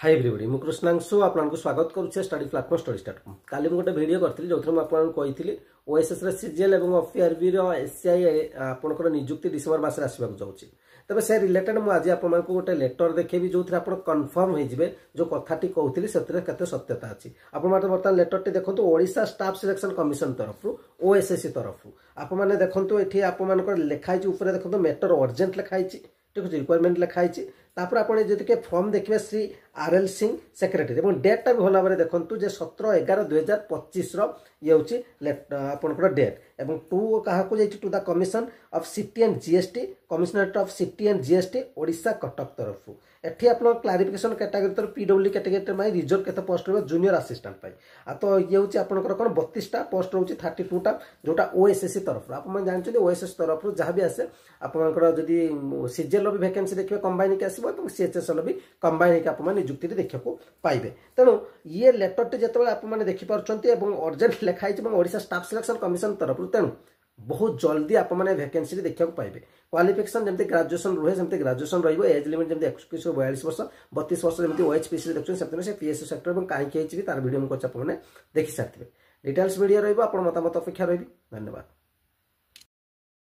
Hi everybody मु कृष्णांशु आपको स्वागत करुचे स्टडी प्लेटफॉर्म स्टडी.com। काली मुझे वीडियो करथि जो थ्रो आपन कहिथिली ओएसएस रे सीजीएल एवं ऑफआरबी रो एससीआई आपनकर नियुक्ति डिसेंबर मास रे आसीबा जाउची। तबे से रिलेटेड मु आज आपन को गोटे लेटर देखेबी जो थ्रो आपन कंफर्म होई जिवे जो कथाटी कहउथिली सेतरे कते सत्यता अछि। आपन मात्र बर्तमान लेटर टी देखंतु ओडिशा स्टाफ सिलेक्शन कमिशन तरफ ओएसएससी तरफ आपन माने देखंतु एठी आपन मानकर लिखाई छि ऊपर देखंतु मैटर अर्जेंट लिखाई छि ठीक अछि रिक्वायरमेंट लिखाई छि। तापर आपण जदि के फॉर्म देखिबे श्री आरएल सिंह सेक्रेटरी एवं डेट टा भी भला भाबरे देखंतु जे 17/11/2025 रो ये होछि आपनकर डेट एवं टू कहा को जाइछि to the commission of city and GST commissionerate of city and GST Odisha Cuttack तरफ एठी आपन क्लारिफिकेशन कैटेगरी तर पीडब्ल्यू कैटेगरी में रिजर्व केते पोस्ट रहबो जूनियर असिस्टेंट पाई आ तो ये होछि आपनकर कोन 32 टा पोस्ट रहउछि 32 टा जोटा ओएसएससी तरफ आपन जानि छथि ओएसएस तरफ जहां भी आसे आपनकर जदि सीजीएल भी वैकेंसी देखिबे कंबाइन के आसीबो तो सीएचएसएल भी कंबाइन के आपन नियुक्ति देखा पाइबे। तेणु ये लेटर टी जिते आपने देखिपार्टी अर्जेंट लिखाई ओडिशा स्टाफ सिलेक्शन कमिशन तरफ तेणु बहुत जल्दी आपने वैकेंसी देखा पाइबे। क्वालिफिकेशन जमी ग्रेजुएशन रुहे जमी ग्रेजुएशन रही एज लिमिट जमी 21 वर्ष 32 वर्ष जमी ओएचपीसी देखते से पीएससी सेक्टर कहीं तार वीडियो मुझे आपने देखी सारी डिटेल्स वीडियो रही मतामत अपेक्षा रही। धन्यवाद।